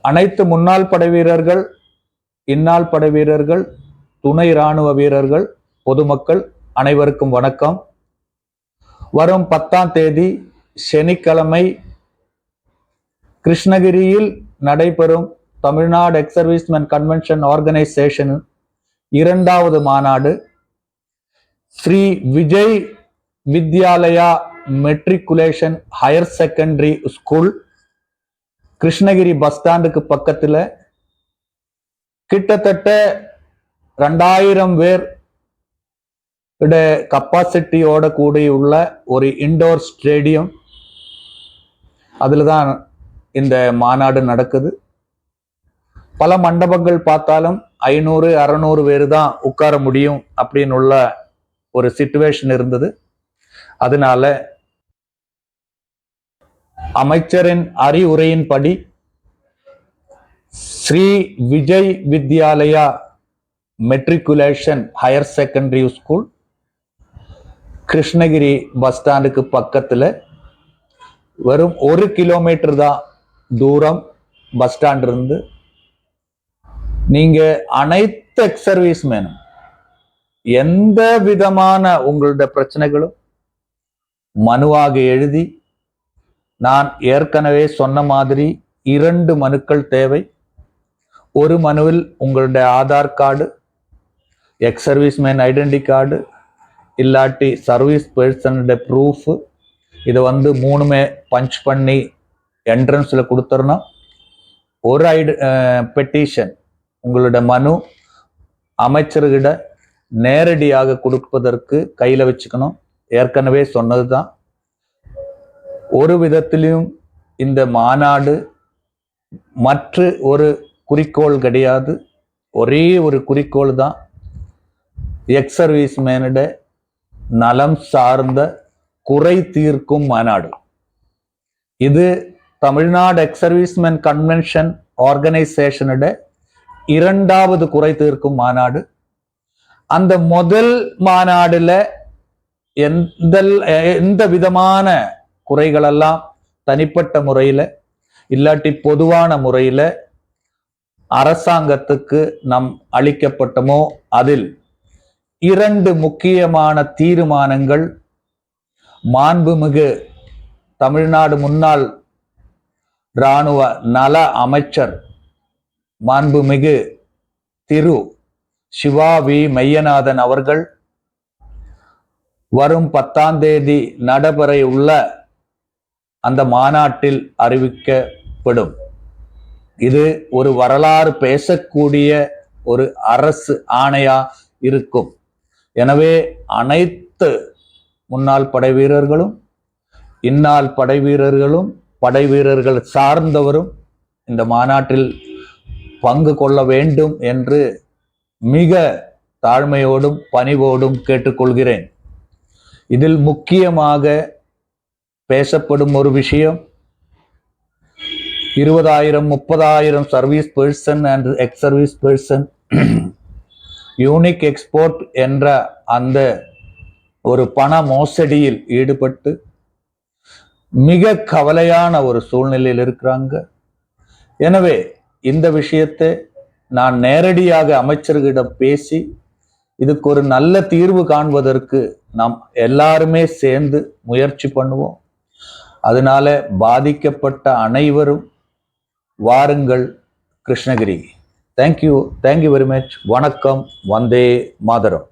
அனைத்து முன்னாள் படை வீரர்கள், இந்நாள் படை வீரர்கள், துணை இராணுவ வீரர்கள், பொதுமக்கள் அனைவருக்கும் வணக்கம். வரும் 10ஆம் தேதி சனிக்கிழமை கிருஷ்ணகிரியில் நடைபெறும் Tamil Nadu ex servicemen convention organisation 2வது மாநாடு Shri Vijay Vidyalaya matriculation higher secondary school Krishnagiri bus ஸ்டாண்டுக்கு பக்கத்துல கிட்டத்தட்ட 2000 பேர் கப்பாசிட்டியோட கூடியுள்ள ஒரு இண்டோர் ஸ்டேடியம். அதுல தான் இந்த மாநாடு நடக்குது. பல மண்டபங்கள் பார்த்தாலும் 500-600 பேர் தான் உட்கார முடியும் அப்படின்னு உள்ள ஒரு சிச்சுவேஷன் இருந்தது. அதனால அமைச்சரின் அறிவுரையின்படி Shri Vijay Vidyalaya matriculation higher secondary school Krishnagiri bus ஸ்டாண்டுக்கு பக்கத்துல வெறும் 1 கிலோமீட்டர் தான் தூரம் பஸ் ஸ்டாண்ட் இருந்து. நீங்க அனைத்து எக்ஸ் சர்வீஸ் மேனும் எந்த விதமான உங்களுடைய பிரச்சனைகளும் மனுவாக எழுதி, நான் ஏற்கனவே சொன்ன மாதிரி 2 மனுக்கள் தேவை. ஒரு மனுவில் உங்களுடைய Aadhaar card, ex service man identity card, இல்லாட்டி சர்வீஸ் பர்சனோட ப்ரூஃப், இதை 3மே பஞ்ச் பண்ணி என்ட்ரன்ஸ்ல கொடுத்துடணும். ஒரு பெட்டிஷன் உங்களுடைய மனு அமைச்சர்கிட்ட நேரடியாக கொடுப்பதற்கு கையில வச்சுக்கணும். ஏற்கனவே சொன்னதுதான். ஒரு விதத்திலும் இந்த மாநாடு மற்ற ஒரு குறிக்கோள் கிடையாது. ஒரே ஒரு குறிக்கோள் தான், எக்ஸ் சர்வீஸ் மேனிட நலம் சார்ந்த குறை தீர்க்கும் மாநாடு. இது தமிழ்நாடு எக்ஸ் சர்வீஸ்மென் கன்வென்ஷன் ஆர்கனைசேஷனோட 2வது குறை தீர்க்கும் மாநாடு. அந்த முதல் மாநாடுல எந்த விதமான குறைகளெல்லாம் தனிப்பட்ட முறையில இல்லாட்டி பொதுவான முறையில அரசாங்கத்துக்கு நம் அளிக்கப்பட்டமோ, அதில் 2 முக்கியமான தீர்மானங்கள் மாண்புமிகு தமிழ்நாடு முன்னாள் இராணுவ நல அமைச்சர் மாண்புமிகு திரு சிவா வி மெய்யநாதன் அவர்கள் வரும் 10ஆம் தேதி நடைபெற உள்ள அந்த மாநாட்டில் அறிவிக்கப்படும். இது ஒரு வரலாறு பேசக்கூடிய ஒரு அரசு ஆணையா இருக்கும். எனவே அனைத்து முன்னாள் படை வீரர்களும், இந்நாள் படை வீரர்களும், படை வீரர்கள் சார்ந்தவரும் இந்த மாநாட்டில் பங்கு கொள்ள வேண்டும் என்று மிக தாழ்மையோடும் பணிவோடும் கேட்டுக்கொள்கிறேன். இதில் முக்கியமாக பேசப்படும் ஒரு விஷயம், 20,000-30,000 service person and ex service person unique export என்ற அந்த ஒரு பண மோசடியில் ஈடுபட்டு மிக கவலையான ஒரு சூழ்நிலையில் இருக்கிறாங்க. எனவே இந்த விஷயத்தை நான் நேரடியாக அமைச்சர்களிடம் பேசி இதுக்கு ஒரு நல்ல தீர்வு காண்பதற்கு நாம் எல்லாருமே சேர்ந்து முயற்சி பண்ணுவோம். அதனால பாதிக்கப்பட்ட அனைவரும் வாருங்கள் கிருஷ்ணகிரி. Thank you very much. வணக்கம். வந்தே மாதரம்.